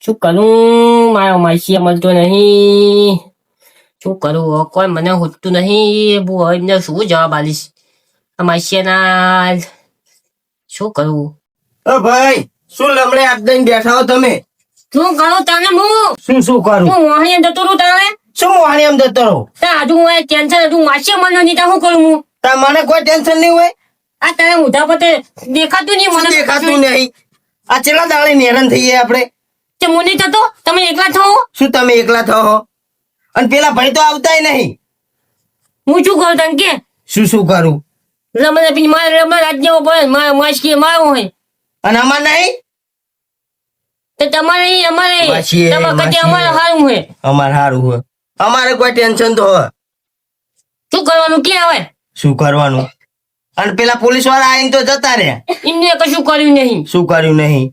શું કરું? મારો માસી મળતો નહીં. શું કરું? કોઈ મને હોતું નહીં. હું હવે એમને શું જવાબ આલીશ? આ માસીના શું કરું? ભાઈ શું લમડે હાથ દઈને બેઠા હો તમે? શું કરું તને હું? શું કરું? હું વાહણી જતો રહું તારે? શું વાણી એમ જતો રહો? હજુ હું ટેન્શન હજુ માસી મળ્યો નહીં તો શું કરું હું? મને કોઈ ટેન્શન નહીં હોય. આ તારે મોઢા પર દેખાતું નહીં શું મને. દેખાતું નહીં? આ છેલ્લા દાડે નેરાન થઈ ગયા આપણે. તે મને થતો તમે એકલા થો. શું તમે એકલા થો? અને પેલા ભાઈ તો આવતાય નહીં. હું શું કરું તને કે? શું કરું? રમણ પી મારે રમણ રાત જેવો પડે માસી મારો હોય અને અમાર નહીં? તો તમારે અમારે માસીએ, તમારે કદી માસીએ. અમારે સારું હોય. અમાર સારું હોય. અમારે કોઈ ટેન્શન તો હોય. શું કરવાનું કે આવે? શું કરવાનું? અને પેલા પોલીસ વાળા આવીને તો જતા રહ્યા. એમને કશું કર્યું નહીં. શું કર્યું નહીં?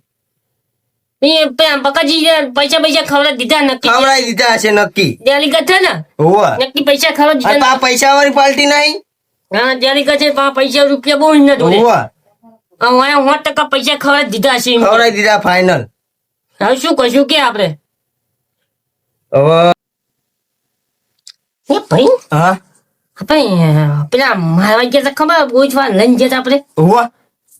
એ પેલા બકાજી પૈસા ખવડાવી દીધા નક્કી ખવડાવી દીધા હશે નક્કી. ડેલીગત છે ને હોવા. નક્કી પૈસા ખવડાવી અને દીધા. આ પૈસા વાળી પાર્ટી નહીં? હા ડેલીગત છે પણ પૈસા રૂપિયા બહુ ન જોડે. હોવા. 100% પૈસા ખવડાવી દીધા હશે એમને. ખવડાવી દીધા ફાઇનલ. હવે શું કરશું કે આપણે? હવે એ ભાઈ હા આપણે પેલા મારવા ગયા હતા ખબર ગોઠવા લઈને ગયા હતા આપણે હોવા.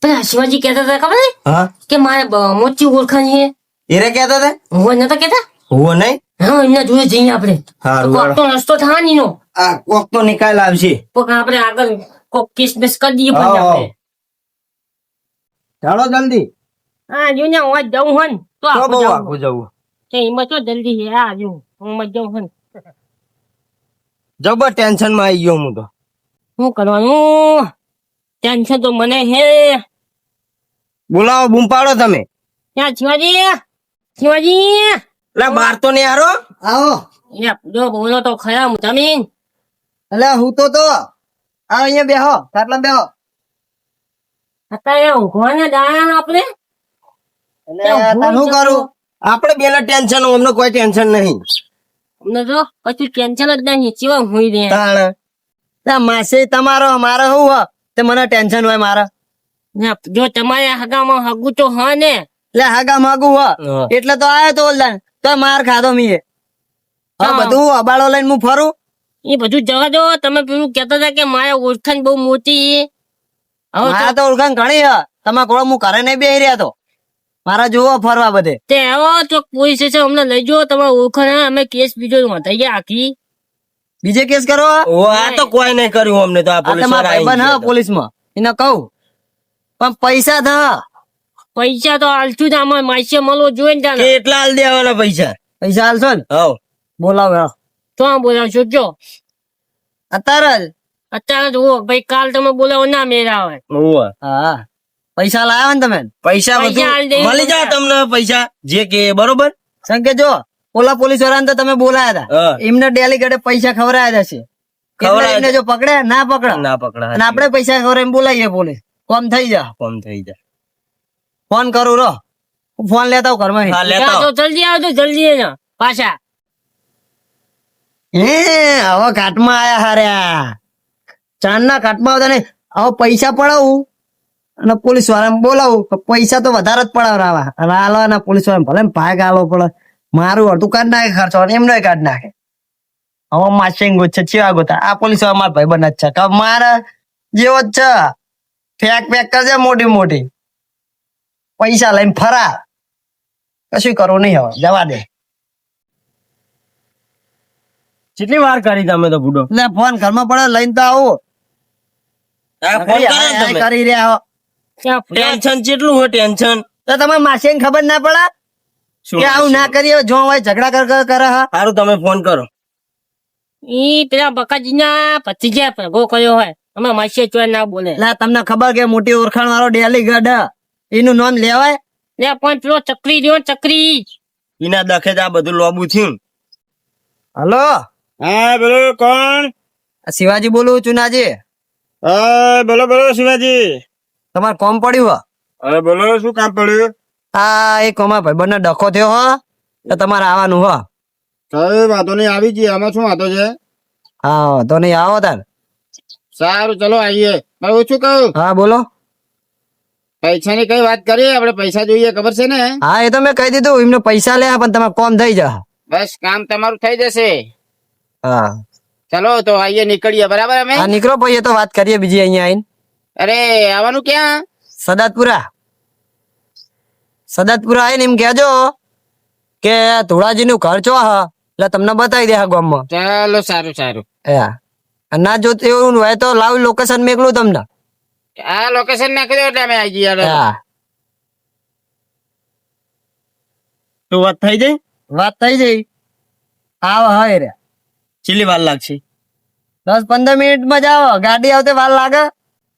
પેલા શિવાજી કહેતા હતા ખબર છે? હા કે મારે મોટી ઓળખાણ છે. એરે કહેતા હતા? હું નતા કહેતા? હોવો નહીં? હા એમના જોડે જઈએ આપણે. હારું, કોક તો રસ્તો થાય નહીં નો. આ કોક તો નિકાલ આવશે. કોક આપણે આગળ કોક કેસ બેસ કરી દઈએ પણ હા, આપણે. ચાલો જલ્દી. હા જો ને હું જવું હોય ને તો તો આપણે બહુ જવું. આખું જવું. તો એમાં તો જલ્દી છે હા જો હું જવું હોય ને. જબર ટેન્શન માં આવી ગયો હું તો. શું કરવાનું? ટેન્શન તો મને હે. બોલાવો બૂમ પાડો તમે. ત્યાં શિવાજી એટલે બાર તો નહીં હારો. આવો. જો બોલો તો ખરા હું તમે એટલે હું તો અહીંયા બેહો ખાટલા બેહો. અત્યારે ઊંઘવાના દાણા આપણે શું કરું? આપણે બેના ટેન્શન અમને કોઈ ટેન્શન નહીં. અમને તો કશું ટેન્શન જ નહીં ચેવા હોઈ રહ્યા. તાણ માસે તમારો મારે શું હોય તે મને ટેન્શન હોય મારે. જો તમારે હગામાં હગું તો હા ને એટલે હાગા માગું હોય એટલે તો આયો તો ઓલદાન તો માર ખાધો મીએ. હવે હા. બધું અબાળો લઈને હું ફરું. એ બધું જવા દો. તમે પેલું કહેતા હતા કે મારે ઓળખાણ બહુ મોટી. હવે મારા તો ઓળખાણ ઘણી હ. તમે કોણ હું ઘરે નહીં બેહી રહ્યા તો મારા જોવો ફરવા બધે. તે આવો તો પોલીસ સ્ટેશન અમને લઈ જાઓ. તમારે ઓળખાણ હે, અમે કેસ બીજો નોંધાઈ ગયા આખી. બીજે કેસ કરો? આ તો કોઈ નહીં કર્યું અમને તો. આ ભાઈબંધ હા પોલીસમાં એને કહું પણ પૈસા થા. પૈસા તો હાલશું જ આમાં માસી મળવો જોઈએ ને તાને. કેટલા હાલ દેવાના પૈસા? પૈસા હાલશો ને? હવ બોલાવો તો આ બોલાવશો જો અત્યારે જ. અત્યારે જુઓ ભાઈ કાલ તમે બોલાવો ના મેળા આવે. હા પૈસા લાવ્યા ને તમે? પૈસા પૈસા હાલ દે. મળી જાય તમને પૈસા જે કે બરોબર. સંકે જો ઓલા પોલીસ વાળાને તો તમે બોલાયા હતા એમને ડેલીગેટે પૈસા ખવડાયા જશે. એમને જો પકડે ના પકડા અને આપણે પૈસા ખવડાવીને બોલાવીએ પોલીસ. કોમ થઈ જા. ફોન કરું રો. ફોન લેતા આવું ઘરમાં. તો જલ્દી આવજો જલ્દી એના પાછા. હે હવે કાટમાં આયા હાર્યા. ચાંદના કાટમાં આવતા ને હવે પૈસા પડાવું અને પોલીસ વાળાને બોલાવું. પૈસા તો વધારે જ પડાવરાવા અને આલવાના પોલીસ વાળાને ભલે ને ભાગ આલો પડે. મારું અડધું કાઢ નાખે ખર્ચો અને એમનો કાઢ નાખે. હવે માસિંગ છે ચેવા ગોતા. આ પોલીસ વાળા મારા ભાઈ બન જ છે કે મારા જેવો જ છે. ફેક કરજે મોટી પૈસા લઈને ફરા. કશું કરવું નહીં હવે જવા દે. કેટલી વાર કરી તમે તો બુડો? એટલે ફોન ઘરમાં પડે લઈને તો આવો. કરી રહ્યા હો. ટેન્શન કેટલું હોય ટેન્શન તો તમે માસી ખબર ના પડે કે આવું ના કરીએ જો હોય ઝઘડા કરે હા. સારું તમે ફોન કરો. ઈ પેલા બકાજી ના ભતીજા ભેગો કર્યો હોય. અમે માસી ચોય ના બોલે. એટલે તમને ખબર કે મોટી ઓળખાણ વાળો ડેલી ગઢ એનું નામ લેવાય? લે પણ પેલો ચકરી રહ્યો ચકરી. એના દખે જ આ બધું લોબુ થયું. હલો હા બોલો કોણ? શિવાજી બોલું ચુનાજી. બોલો શિવાજી. તમારે કોમ પડ્યું હો? અરે બોલો શું કામ પડ્યું? આ એક અમારા ભાઈબંધનો ડખો થયો હો તો તમારે આવવાનું હો. કઈ વાંધો નહીં આવી જઈએ. આમાં શું વાંધો છે? હા તો નહીં આવો તાર. સારું ચલો આવીએ. હું શું કહું હા બોલો. પૈસાની કઈ વાત કરીએ આપણે પૈસા જોઈએ ખબર છે ને હા એ તો મેં કહી દીધું એમને પૈસા લે પણ તમે કોમ થઈ જા. બસ કામ તમારું થઈ જશે. હા ચલો તો આઈએ નીકળીએ બરાબર અમે. હા નીકળો પછી એ તો વાત કરીએ બીજી અહીંયા આવીને. અરે આવવાનું ક્યાં? સદાતપુરા આવીને એમ કહેજો કે ધોળાજી નું ઘર ચો હ એટલે તમને બતાવી દે હા ગામમાં. ચાલો સારું સારું. હા ના જોતું એવું હોય તો લાવ લોકેશન મેકલું તમને. આ લોકેશન નાખી દો એટલે અમે આવી જઈએ. હા તો વાત થઈ જાય. વાત થઈ જઈ. આવો હા રે ચીલી વાર લાગશે. 10-15 મિનિટમાં જાઓ ગાડી આવતે વાર લાગે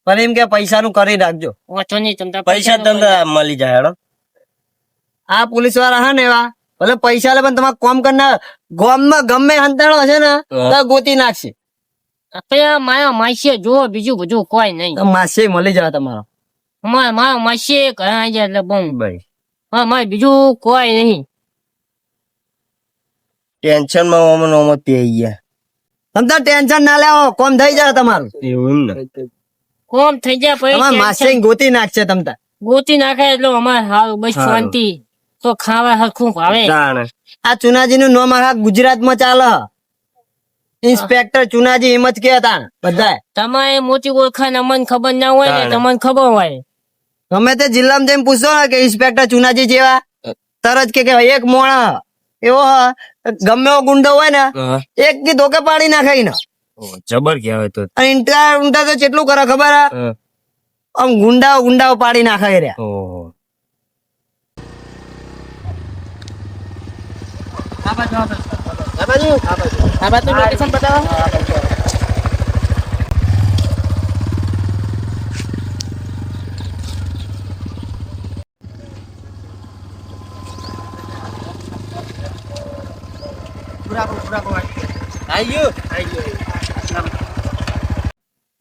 પણ એમ કે પૈસા નું કરી રાખજો. ઓછો નહીં તમતા પૈસા તમને મળી જાય હેડો. આ પોલીસ વાળા હા ને એવા ભલે પૈસા લે પણ તમારે કોમ કરનાર ગામમાં ગમે હંતાણો હશે ને તો ગોતી નાખશે. મારો માસી જુઓ બીજું બધું કોઈ નહીં. તો માસે મળી જાય તમારો. મારો માસી ઘરે આવી જાય એટલે બહુ ભાઈ હા મારે બીજું કોઈ નહીં. ટેન્શન માં ઓમ પી ગયા. તમ તાર ટેન્શન ના લેવો કોમ થઈ જાય તમારું. એવું ને કોમ થઈ જાય પછી તમારે માસે ગોતી નાખશે તમ તાર. ગોતી નાખે એટલે અમારે હારું બસ શાંતિ તો ખાવા હરખું ભાવે. આ ચુનાજી નું નામ આખા ગુજરાતમાં ચાલે. ઇન્સ્પેક્ટર ચુનાજી એમ જ કહેતા બધા. તમારે મોટી ઓળખાણ અમને ખબર ના હોય ને તમને ખબર હોય. ગમે તે જિલ્લામાં જઈને પૂછો ને કે ઇન્સ્પેક્ટર ચુનાજી જેવા તરત કે એક મોણા એવો ગમે એવો ગુંડો હોય ને એક કી ધોકે પાડી નાખાય ને. જબર કહેવાય તો. અને ઊંટા તો કેટલું કરે ખબર આમ ગુંડાઓ પાડી નાખાય રે. આ બાજુ લોકેશન બતાવો.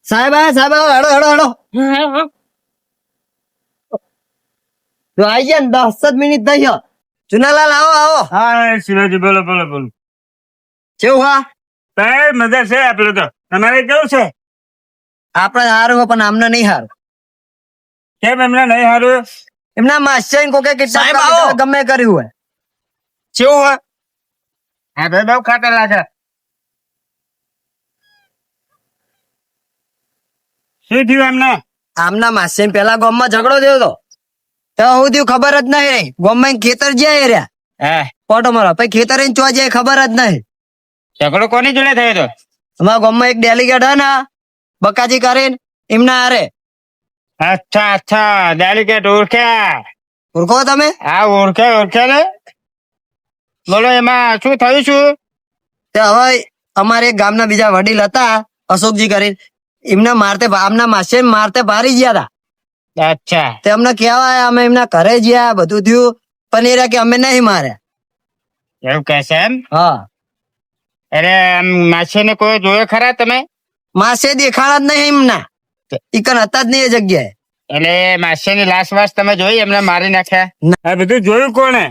સાહેબ હેડો હેડો તો આઈ ગયા ને 10 જ મિનિટ થઈ ગયો. ચુનાલાલ આવો. હા શિવાજી બોલો બોલો બોલો. કેવું હા કઈ મજા છે આપડે તો. તમારે કેવું છે? આપડે હારું હોય પણ આમને નહીં હારું. કેમ એમને નહીં હારું? એમના માસ્ટર કોકે કેટલા ગમે કર્યું હોય. કેવું હોય? હા ભાઈ બહુ ખાતેલા છે. શું થયું એમને? આમના માસ્ટર પેલા ગામમાં ઝઘડો થયો હતો તો હું થયું ખબર જ નહીં. ગામમાં ખેતર જ્યાં રહ્યા હા ફોટો મારો પછી ખેતર ચો જાય ખબર જ નહીં. ઝઘડો કોની જોડે થયો હતો? અમારા ગામમાં એક ડેલિગેટ હે ને બકાજી કરીને એમના હારે. અચ્છા ડેલિકેટ ઓળખ્યા. ઓળખો તમે? હા ઓળખ્યા ને. બોલો એમાં શું થયું શું? તે હવે અમારે એક ગામના બીજા વડીલ હતા અશોકજી કરીને એમના આમના માસે મારતે ભારી ગયા હતા. અચ્છા તે અમને કહેવાય અમે એમના ઘરે ગયા બધું થયું પણ એ રહ્યા કે અમે નહીં માર્યા. એવું કે છે એમ? હા અરે માછે ને કોઈ જોયો ખરા તમે? માસે દેખાડા જ નહીં એમના ઈકન હતા જ નહીં એ જગ્યાએ. એટલે માછે ની લાશ વાસ તમે જોઈ એમને મારી નાખ્યા? આ બધું જોયું કોને?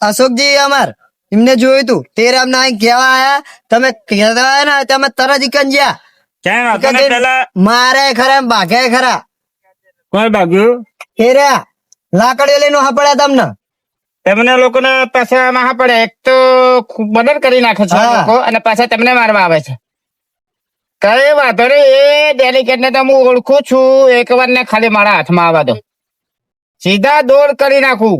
અશોકજી અમાર એમને જોયું તું તેરે અમને અહીં કહેવા આયા તમે કહેવા ને તમે તરત ઈકન ગયા. ક્યાં પેલા મારે ખરા બાઘે ખરા. કોણ ભાગ્યું? એ રહ્યા લાકડીઓ લઈને હા પડ્યા તમને. તમને લોકોને પાછા માહા પડે. એક તો મર્ડર કરી નાખે છે હા. લોકો અને પાછા તમને મારવા આવે છે. કઈ વાંધો નહીં. એ ડેલિકેટ ને તો હું ઓળખું છું. એક વાર ને ખાલી મારા હાથમાં આવવા દો. સીધા દોડ કરી નાખું.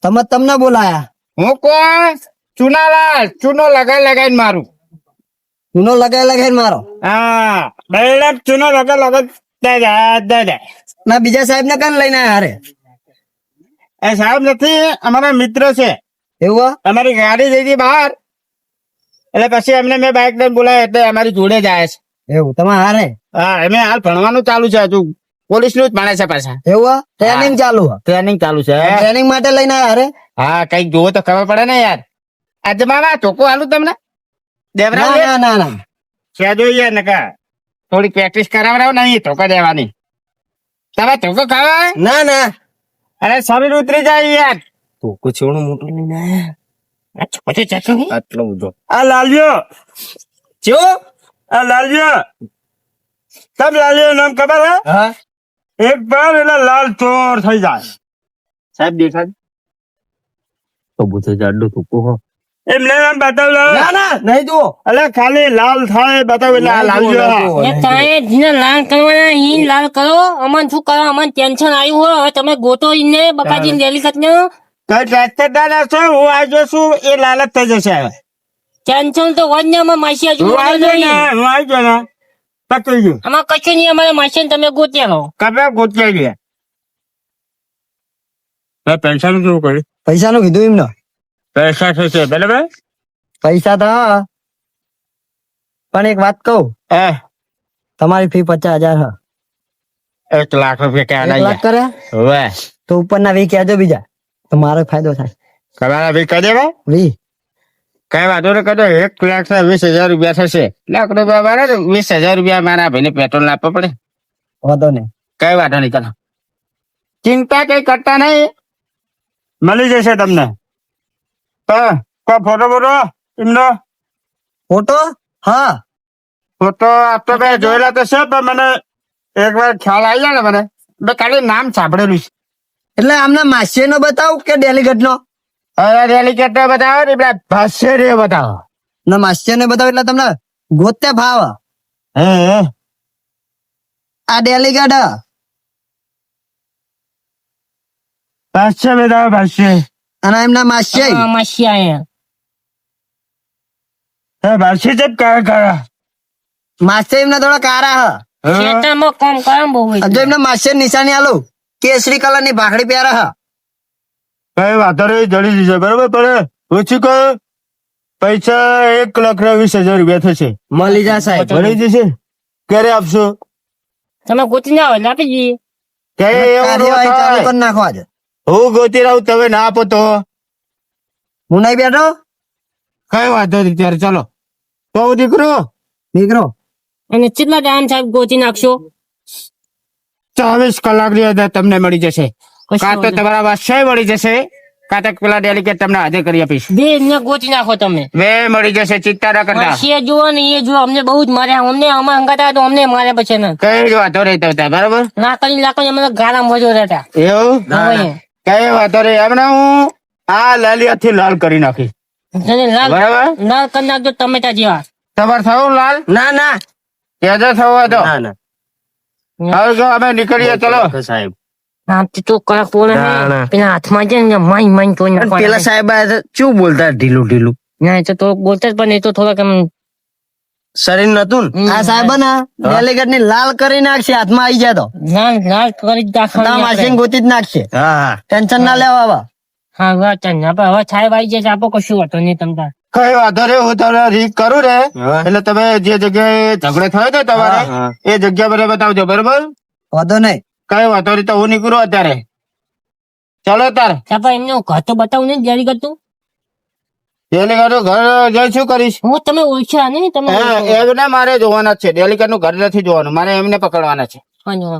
તમને બોલાયા. હું કોણ? ચુનાલાલ. ચૂનો લગાઈને મારું. ચૂનો લગાઈ મારો. હા બરાબર. ચૂનો લગાઈ ના બીજા સાહેબ ને કાન લઈને આયા હારે. એ સાહેબ નથી અમારા મિત્ર છે. એવું અમારી ગાડી જઈ હતી બહાર એટલે પછી એમને મેં બાઇક લઈને બોલાય એટલે અમારી જોડે જ આવે છે. એવું તમારે હારે? હા એમને હાલ ભણવાનું ચાલુ છે. હજુ પોલીસ નું જ ભણે છે પાછા. એવું ટ્રેનિંગ ચાલુ ટ્રેનિંગ ચાલુ છે. ટ્રેનિંગ માટે લઈને આયા હારે? હા કઈક જોવો તો ખબર પડે ને યાર. આજે મામા ચોખ્ખું હાલું તમને દેવરાવ ના ક્યાં જોઈએ ને કા થોડી પ્રેક્ટિસ કરાવડાવ નહીં ધોકા દેવાની. તમે ધોકો ખાવા? ના અરે શરીર ઉતરી જાય યાર. ધોકો છેવડું મોટું નહીં આટલો બધો. આ લાલ્યો જો આ લાલ્યો તમ લાલ્યો નામ ખબર હે? હા એક બાર એટલે લાલ ચોર થઈ જાય. સાહેબ દેખાડ તો બુથે જાડો તુકો હો એમને એમ બતાવલો. ના ના નહીં જુઓ. અલે ખાલી લાલ થાય બતાવ એટલે આ લાલ જેવા. એ તારે જેને લાલ કરવાના ઈ લાલ કરો. અમન શું કરો? અમન ટેન્શન આવ્યું હોય. હવે તમે ગોતો ઈને બકાજી ડેલિકેટ ને કઈ ટ્રેક્ટર ના છો હું આવી છું એ લાલ જ થઈ જશે હવે. ટેન્શન તો હોય જ ને. અમારે માસી હજુ હું આવી નહીં. ગયો ને હું આવી ગયો ને પતી ગયું. આમાં કશું નહીં. અમારે માસી તમે ગોત્યા લો. કપે ગોચાઈ ગયા. પેન્શન કેવું કર્યું? પૈસાનું કીધું એમને. પૈસા થશે બરાબર. પૈસા તો હા. પણ એક વાત કહું, એ તમારી ફી 50,000 હ. 1 લાખ રૂપિયા ક્યાં 1 લઈ લાખ કરે હવે તો ઉપરના 20 કહેજો બીજા, તો મારો ફાયદો થાય. તમારા ભાઈ કહી દેવા 20. કઈ વાંધો નહીં કદો 1,20,000 રૂપિયા થશે. લાખ રૂપિયા મારે 20,000 રૂપિયા મારા ભાઈને પેટ્રોલ આપવા પડે. વાંધો નહીં. કઈ વાંધો નહીં ચાલો ચિંતા કઈ કરતા નહીં મળી જશે તમને. ફોટો બોટો એમનો ફોટો? હા ફોટો આપતો બે જોયેલા તો છે પણ મને એકવાર ખ્યાલ આવી જાય ને મને મેં ખાલી નામ સાંભળેલું છે. એટલે આમને માસીએ નો બતાવું કે ડેલિગેટ નો? હવે ડેલિકેટ બતાવો ને પેલા ભાષ્ય રે બતાવો. ના માસીએ ને બતાવું એટલે તમને ગોતે ભાવ. હે આ ડેલિગેટ હ. ભાષ્ય બતાવો ભાષ્ય. અને એમના માસીએ માસી આયા. હે ભાષ્ય જ કયા માસીએ એમના થોડા કારા હ. ખેતરમાં કામ કરે બહુ હોય. જો એમના માસીએ નિશાની આલું કેસરી કલર ની ભાખડી પહેરે હ. કઈ વાંધો નહીં જડી જશે બરોબર પણ ઓછી કહો પૈસા 1,20,000 રૂપિયા થશે. મળી જા સાહેબ. મળી જશે. ક્યારે આપશો? તમે ગોતી ના હોય આપી દઈએ. ક્યારે એવું ન કાર્યવાહી ચાલુ થાય. કરી નાખો આજે. હું ગોતી રહું તમે ના આપો તો હું નહીં બેઠો કઈ વાંધો નહીં ત્યારે ચાલો તો દીકરો નીકળો. અને કેટલા ટાઈમ સાહેબ ગોતી નાખશો? 24 કલાકની અંદર તમને મળી જશે. કાં તો તમારા વાસ્ય મળી જશે કાં તો પેલા ડેલિકેટ તમને હાજર કરી આપીશ. બે ને ગોતી નાખો તમે. બે મળી જશે ચિંતા ના કરતા. માસી જુઓ ને એ જુઓ. અમને બહુ જ માર્યા. અમને આમાં હંગાતા તો અમને માર્યા પછી ને કઈ જ વાંધો નહીં તમે બરાબર લાકડી અમને ગાળા મજો રહેતા. એવું હવે કઈ વાંધો નહીં એમને હું આ લાલિયાથી લાલ કરી નાખી જેને લાલ બરાબર. લાલ કરી નાખજો ટમેટા જેવા. તમારે થવું લાલ ના ના કેજો થવું હતો ના હવે જો અમે નીકળીએ ચલો. સાહેબ. આમ તો કડક બોલે ના, ને ના. પેલા હાથમાં છે ને માઈ માઈ તો પેલા સાહેબ શું બોલતા ઢીલું ઢીલું ના એ તો બોલતા જ પણ એ તો થોડાક એમ શરીર નતું ને? આ સાહેબ ને ડેલિગેટ ની લાલ કરી નાખશે હાથમાં આવી જાય તો. લાલ લાલ કરી જ તમારા માસી દાખલ. ગોતી જ નાખશે. ટેન્શન ના લેવા હવે. હા વાત છે ને. આપણે હવે છાય વાઈ જાય છે. આપો કશું હતો નહીં તમતા. કઈ વાંધો નહીં હું તમને રીક કરું ને એટલે તમે જે જગ્યાએ ઝઘડો થયો ને તમારે એ જગ્યા મને બતાવજો બરોબર. વાંધો નહીં. કઈ વાંધો નહીં તો હું નીકળું અત્યારે ચલો તાર આપણે એમને ઘર તો બતાવું નહીં જારી કરતું. ડેલિકેટ નું ઘર જઈ શું કરીશ? હું તમે ઓળખ્યા નહીં તમે એમને મારે જોવાના જ છે. ડેલિકેટ નું ઘર નથી જોવાનું મારે એમને પકડવાના છે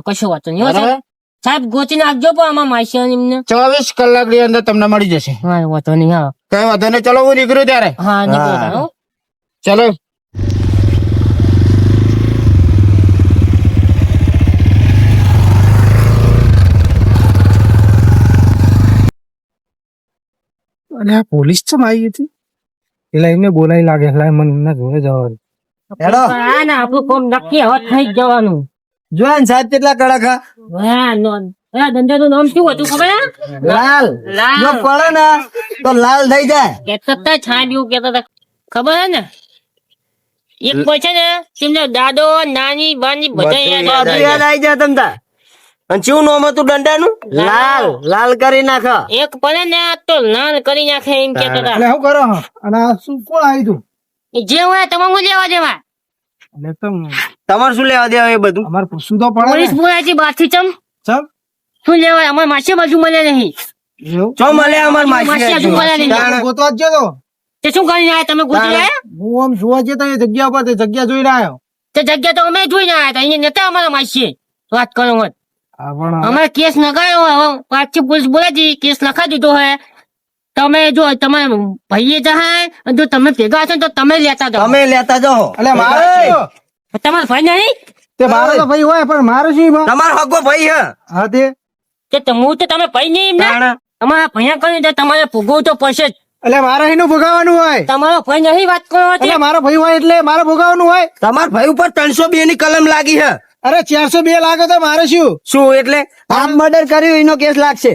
કશું વાતો નહીં હો બરાબર. સાહેબ. સાહેબ ગોતી નાખજો પણ આમાં માસી એમને 24 કલાકની અંદર તમને મળી જશે. હા વાતો નહીં. હા કઈ વાંધો નહીં ચલો હું નીકળું ત્યારે હા નીકળો હો. ચલો. અને આ પોલીસ ચમ આવી હતી એટલે એમને બોલાવી લાગે એટલે મને એમના જોડે જવાનું. હેડો. હા ને આપણું કામ નક્કી હવે થઈ જ જવાનું. જોયા ને સાહેબ કેટલા કડક હા. હા ધંધાનું નામ શું હતું ખબર હે? લાલ. લાલ. જો પડે ને તો લાલ થઈ જાય. કેતા હતા છાંડ્યું કેતા હતા ખબર હે ને? એક પછી ને તેમને દાદો નાની બાની બધા યાદ બધું યાદ આવી જાય તમ તાર. અને શું નામ હતું દંડાનું? લાલ. લાલ કરી નાખ. એક પડે ને તો લાલ કરી નાખે એમ કેતા એટલે હતા. શું કરો હા? અને આ શું કોણ આવ્યું તું? એ જે હોય તમારે લેવા દેવા. એટલે તો તમારે શું લેવા દેવા એ બધું? અમારે પૂછવું તો પડે પોલીસ ને. બોલાય છે બહારથી ચમ ચમ શું લેવા? અમારે માસી બાજુ મળે નહીં. એવું ચો મળે અમાર માસી માસી હજુ મળે નહીં. તાણે ગોતવા જ ગયો તો. તે શું કરીને આયા તમે ગોતી આયા? હું આમ જોવા જતો એ જગ્યા ઉપર તે જગ્યા જોઈને આવ્યો. તે જગ્યા તો અમે જોઈને આયા હતા. અહીંયા નતા અમારા માસી વાત કરો મત. આ પણ અમે કેસ નગાયો હવે પાછી પોલીસ બોલાજી કેસ લખા દીધો હે. તમે જો તમે ભાઈએ જહાય અને જો તમે ભેગા છો ને તો તમે લેતા જાઓ. તમે લેતા જાઓ. એટલે મારે શું? તમારા ભાઈ નહીં તે તે મારો તો ભાઈ હોય પણ મારો શું બા? તમારો હગો ભાઈ હે હા તે હું તો તમે ભાઈ નહીં એમને તાણ. અમારા ભૈયા કર્યું તો તમારે ભોગવવું તો પડશે જ. એટલે મારે એનું ભોગાવાનું હોય તમારો ભાઈ નહીં વાત કરો એટલે મારો ભાઈ હોય એટલે મારે ભોગાવાનું હોય. તમાર ભાઈ ઉપર 302 ની કલમ લાગી હે અરે 402 લાગે તો મારે શું? શું એટલે આમ મર્ડર કર્યું એનો કેસ લાગશે.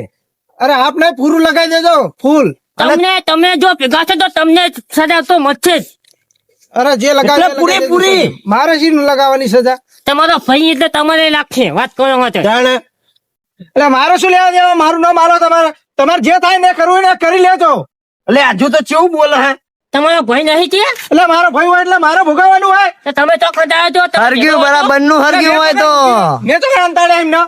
અરે આપને પૂરું લગાવી દેજો ફૂલ. તમે જો ભેગા છો તો તમને સજા તો મળશે જ. અરે જે લગાવે એટલે પૂરેપૂરી. મારે શું લગાવવાની સજા? તમારો ભાઈ એટલે તમારે લાગશે વાત કરો માટે. જાણે એટલે મારે શું લેવા દેવા? મારું નામ આલો તમારે. તમારે જે થાય ને કરવું હોય ને કરી લેજો. એટલે હજુ તો કેવું બોલે હે તમારો ભાઈ નહીં છે એટલે મારો ભાઈ હોય એટલે મારે ભોગાવાનું હોય. તો તમે તો ખંડાયો છો તમે હરગ્યું બરાબર નું હરગ્યું હોય તો મેં તો અંતાડે એમને.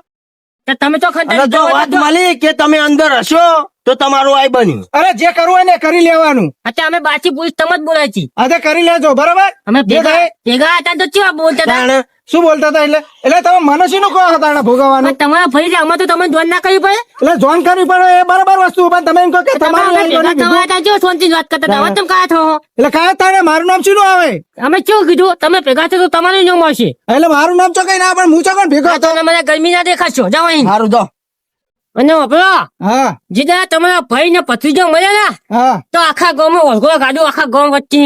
તો તમે તો અને ખંડાયો જો વાત મળી કે તમે અંદર હશો તો તમારું આઈ બન્યું. અરે જે કરવું હોય ને કરી લેવાનું. અત્યારે અમે બાચી પૂછ તમે જ બોલાય છે આજે કરી લેજો બરાબર. અમે જે થાય. ભેગા હતા તો કેવા બોલતા હતા જાણે શું બોલતા હતા એટલે તમે મને શું કહો હતા ભોગાવાનું? પણ તમારા ભાઈ છે અમે તો તમે જોન ના કર્યું પડે એટલે જોઈન કરવી પડે એ બરાબર વસ્તુ પણ તમે એમ કહો કે તમારી તમે લાઈન ભેગા કોને થવા કીધું? હતા જો શાંતિથી વાત કરતા હતા હવે તમે કાયા થો એટલે કાંઈ થાય મારું નામ શું આવે? અમે કેવું કીધું તમે ભેગા છો તો તમારું નામ મળશે એટલે મારું નામ તો કઈ ના પણ હું ચોકન ભેગો હતો. તો મને ગરમી ના દેખાશો જાઓ અહીં સારું તો અને વાપરો હા જીદા તમારા ભાઈ ને ભત્રીજો મળ્યા ને હા તો આખા ગામમાં વળગો ગાડું આખા ગામ વચ્ચે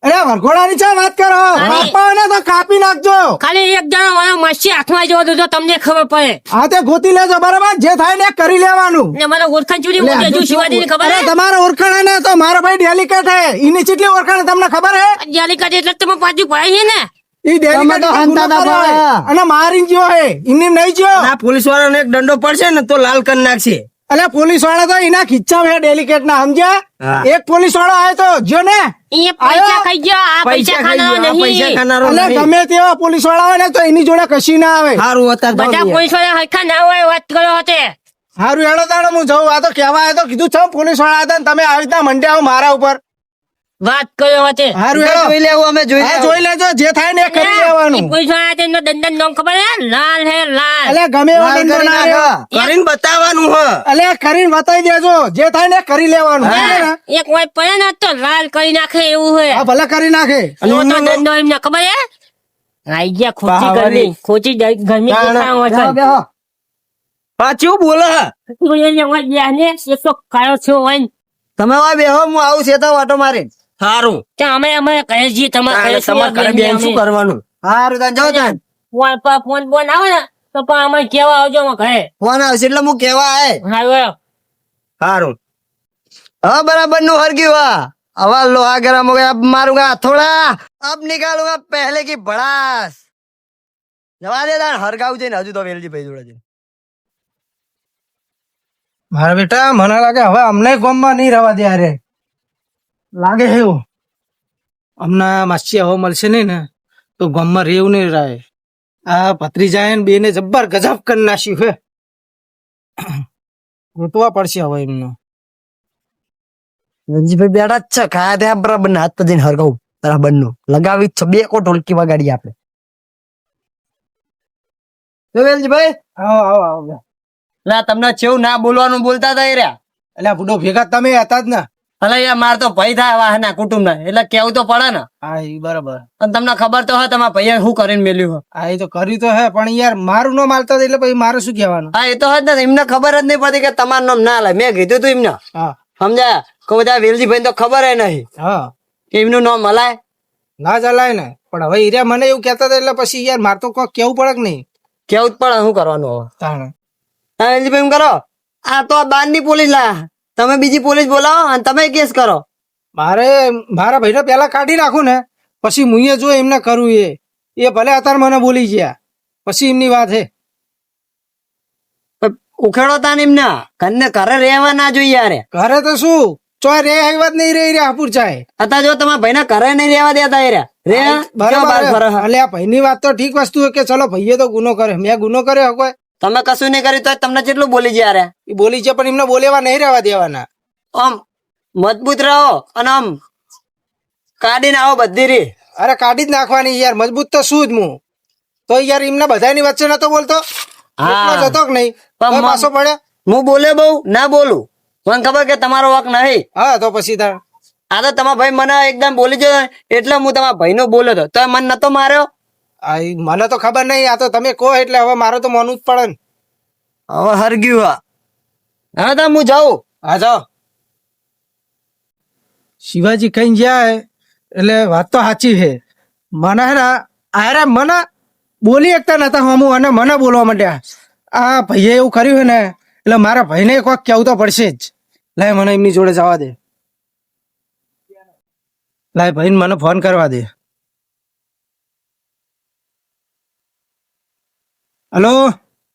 અરે વરઘોડાની ચા વાત કરો. કાપા હોય ને તો કાપી નાખજો. ખાલી એક જણો મારો માસી હાથમાં જવો તો તમને ખબર પડે હા તે ગોતી લેજો બરાબર. જે થાય ને કરી લેવાનું. ને મારો ઓળખાણ ચૂડી મોટી હજુ શિવાજી ની ખબર અરે હે તમારે ઓળખાણ હે ને તો મારો ભાઈ ડેલિકેટ હે. એની કેટલી ઓળખાણ તમને ખબર હે? જાલી કાઢી એટલે તમે પાછું પડાય છે ને ઈ ડેલિકેટ તો હંતા ના પડે. અને મારી ગયો હે એની નહીં ગયો. આ પોલીસ વાળાને એક દંડો પડશે ને તો લાલ કરી નાખશે. એટલે પોલીસ વાળા તો એના ખીચ્ચા હે ડેલિકેટ ના સમજ્યા? હા. એક પોલીસ વાળો આવ્યો તો જો ને એ પૈસા ખાઈ ગયો આ પૈસા ખાનારો પૈસા નહીં ખાનારો એટલે નહીં. ગમે તેવા પોલીસ વાળા હોય ને તો એની જોડે કશી ના આવે. સારું અત્યારે બધા જાઓ પોલીસ વાળા હરખા ના હોય વાત કરો હોતે હારું હેડો તાણે હું જઉં. આ તો કહેવા આવ્યો તો કીધું છો પોલીસ વાળા હતા ને તમે આવી રીતના મંડ્યા આવો મારા ઉપર. વાત કરો હોતે હારું જોઈ હેડો. લેવું અમે જોઈ હા લેવું. જોઈ લેજો જે થાય ને એ કરી એ લેવાનું. પોલીસ વાળા તેનો દંડન નામ ખબર હે લાલ હે લાલ એટલે ગમે એવો લાલ દંડો કરી ના રહ્યો. નાખો. કરીને બતાવવાનું હ એટલે કરીને બતાવી દેજો જે થાય ને એ કરી લેવાનું. સમજ્યા ને? એક વાર પડે ને તો લાલ કરી નાખે એવું હા હોય ભલે કરી નાખે. એવો તો દંડો એમને ખબર હે આઈ ગયા ખોટી બાવળી. ગરમી ખોટી ગરમી દેખાવા બેહો, બેહો. હા ચેવું બોલે હે? એક તો કાળો છો હોય ને તમે વાય બેહો હું આવું છે તો વાટો મારી સારું ત્યાં અમે કહે છીએ તમારે તમારે ઘરે બેન શું કરવાનું? સારું તાન જાઓ તાન. ફોન પર ફોન બોન આવે ને તો પણ અમે કેવા આવજો અમે ઘરે ફોન આવશે એટલે હું કેવા આય હારું સારું હા બરાબર નું હરગ્યું હા હવે લોહા ગરમ हो गया अब मारूंगा थोड़ा अब निकालूंगा पहले की भड़ास जवा दे તાન હરગાવ છે ને હજુ તો વેલજી ભાઈ જોડે છે મારા બેટા મને લાગે હવે અમને ગામમાં નહીં રહેવા દે અરે લાગે છે એવું. હમણાં માસી હવે મળશે નહીં ને તો ગામમાં રહેવું નહીં રહે. આ ભત્રીજા ને બેને જબ્બર ગજબ કરી નાખ્યું છે. ગોતવા પડશે હવે એમનો. વેલજી ભાઈ બેઠા જ છે ખાયા ત્યાં બરાબર ને હાથ પજીને હરગાવ બરાબર નું લગાવી જ છે બે કો ઢોલકી વગાડી આપણે તો વેલજી ભાઈ આવો આવો આવો. લા તમને ચેવું ના બોલવાનું બોલતા હતા એ રહ્યા એટલે આ બુડો ભેગા તમે હતા જ ને. અલે યાર માર તો ભાઈ થાય વાહના કુટુંબ ના એટલે કેવું તો પડે ને હા એ બરાબર. અને તમને ખબર તો હોય તમારા ભાઈએ શું કરીને મેલ્યું હોય. હા એ તો કર્યું તો હે પણ યાર મારું ન માલતા હતા એટલે પછી મારે શું કહેવાનું. હા એ તો હોય જ ને એમને ખબર જ નહીં પડતી કે તમારું નામ ના લે મેં કીધું તું એમને હા સમજ્યા કે બધા વેલજી ભાઈ તો ખબર ય નહીં હા કે એમનું નામ મલાય ના ચલાય ને પણ હવે હીરા મને એવું કહેતા હતા એટલે પછી યાર મારે તો કોઈ કેવું પડે કે નહીં. કેવું જ પડે શું કરવાનું હવે તાણે હા વેલજી ભાઈ એમ કરો આ તો આ બારની પોલીસ લાયા તમે બીજી પોલીસ બોલાવો અને તમે કેસ કરો મારે મારા ભાઈને પેલા કાઢી નાખું ને પછી મુએ જો એમને કરવું એ ભલે અત્યારે મને બોલી ગયા પછી એમની વાત હે. ઉખેડો તા ને એમને ઘરને ઘરે રહેવા ના જોઈએ યાર ઘરે તો શું ચોય રે આવી વાત નહીં રહી રહ્યા હાપુર ચાય અત્યારે જો તમારા ભાઈને ઘરે નહીં રહેવા દેતા એ રહ્યા બરાબર. એટલે આ ભાઈની વાત તો ઠીક વસ્તુ છે કે ચલો ભાઈએ તો ગુનો કર્યો મેં ગુનો કર્યો કોઈ તમે કશું નહીં કર્યું તો તમને કેટલું બોલી ગયા રે એ બોલી છે પણ એમને બોલેવા નહીં રહેવા દેવાના. આમ મજબૂત રહો અને આમ કાઢીને આવો બધી રી અરે કાઢી જ નાખવાની યાર મજબૂત તો શું જ હું તો યાર એમના બધાની વચ્ચે નતો બોલતો એકલો જ હતો કે નહીં પણ તોય પાછો પડ્યો. હું બોલે બહુ ના બોલું મને ખબર કે તમારો વાંક નહીં હા તો પછી તાર આ તો તમારા ભાઈ મને એકદમ બોલી ગયો એટલે હું તમારા ભાઈ નો બોલ્યો હતો તો મને નતો માર્યો મને તો ખબર નહીં, આ તો તમે કહો એટલે હવે મારે તો માનવું જ પડે ને. હવે હરગ્યું હા તા હું જાઉં. હા જાઓ. શિવાજી કઈ જાય એટલે વાત તો સાચી છે. મને હે ને આરે મને બોલી એકતા નતા હમું અને મને બોલવા માંડ્યા. આ ભાઈએ એવું કર્યું છે ને એટલે મારા ભાઈને કોઈક કેવું તો પડશે જ. લાય મને એમની જોડે જવા દે. લાય ભાઈને મને ફોન કરવા દે. હલો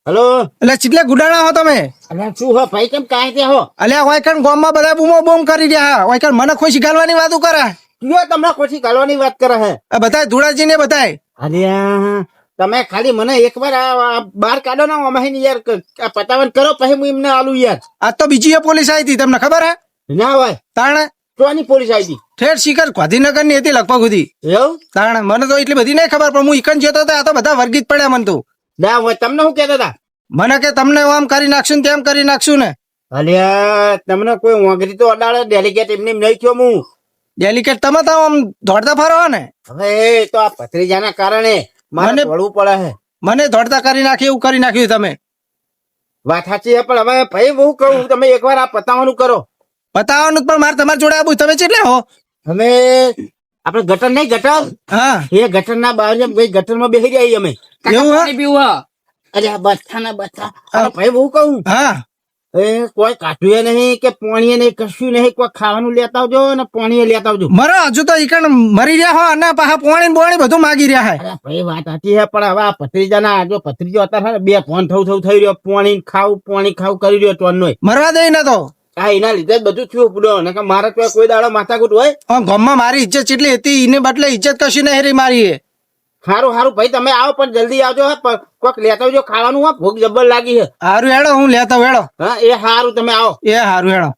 હલો એટલે ચીટલે ગુડાણા હો તમે? અલ્યા શું હો ભાઈ, કેમ કાંઈ ત્યાં હો? અલ્યા વાયકણ ગામમાં બધા બૂમો બૂમ કરી રહ્યા. વાયકણ મને ખુશી ગાલવાની વાતો કરે. કયો તમને ખુશી કાઢવાની વાત કરે છે? આ બધાય ધુળાજી ને બધાય. અરે તમે ખાલી મને એકવાર આ બહાર કાઢો ને અમે યાર આ પતાવન કરો પછી હું એમને આલું યાર. આજ તો બીજી એ પોલીસ આવી હતી, તમને ખબર હે? ના હોય તાણે તોની પોલીસ આવી હતી. ઠેર શિખર ગાંધીનગર ની હતી લગભગ સુધી. એવું? તાણે મને તો એટલી બધી નહીં ખબર, પણ હું ઈકન જતો હતો. આ તો બધા વર્ગીત પડ્યા મને તો. ના હોય તમને શું કહેતા હતા? મને કે તમને આમ કરી નાખશું ને તેમ કરી નાખશું ને. અલ્યા તમને કોઈ વાંગરી તો અડાડે ડેલિકેટ એમને એમ નહીં થયો હું. ડેલિકેટ તમે તો આમ દોડતા ફરો ને. હવે એ તો આ ભત્રીજાના કારણે મારે મને- દોડવું પડે છે. મને દોડતા કરી નાખ્યું, એવું કરી નાખ્યું તમે. વાત સાચી છે પણ હવે ભાઈ બહુ કહું તમે એકવાર આ પતાવવાનું કરો. બતાવવાનું જ, પણ મારે તમારી જોડે આવું. તમે કેટલે હો? અમે આપણે ગટર નહીં ગટર હા એ ગટર ના બહાર ગટર માં બેસી જાય અમે. એવું હે? અરે આ બચ્ચા ના બચ્ચા અરે ભાઈ બહુ કહું હા એ કોઈ કાઢ્યું નહીં કે પાણી નહીં કશું નહીં. કોઈ ખાવાનું લેતા આવજો ને પાણી લેતા આવજો. મરો હજુ તો ઈકણ મરી રહ્યા હો અને પાછા પોણી બોણી બધું માગી રહ્યા હે. અરે ભાઈ વાત સાચી છે પણ હવે આ ભત્રીજાના જો ભત્રીજો અત્યારે છે ને બે ફોન થઈ રહ્યો. પાણી ખાવું કરી રહ્યો ટોન નો. મરવા દે ને તો. આ એના લીધે જ બધું થયું પૂડો ને કે મારે તો કોઈ દાડો માથાકૂટ હોય. આમ ગામમાં મારી ઇજ્જત કેટલી હતી, એને બદલે ઇજ્જત કશી નહીં રહી મારી. એ સારું સારું ભાઈ તમે આવો પણ જલ્દી આવજો. કોઈક લેતા આવજો ખાવાનું. હા ભૂખ જબર લાગી છે. હારું હેડો, હું લેતો હેડો. હા એ સારું તમે આવો. એ હારું હેડો.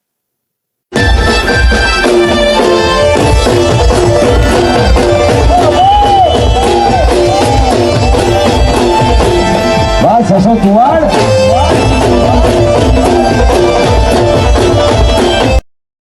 બસ હસો કુવાડ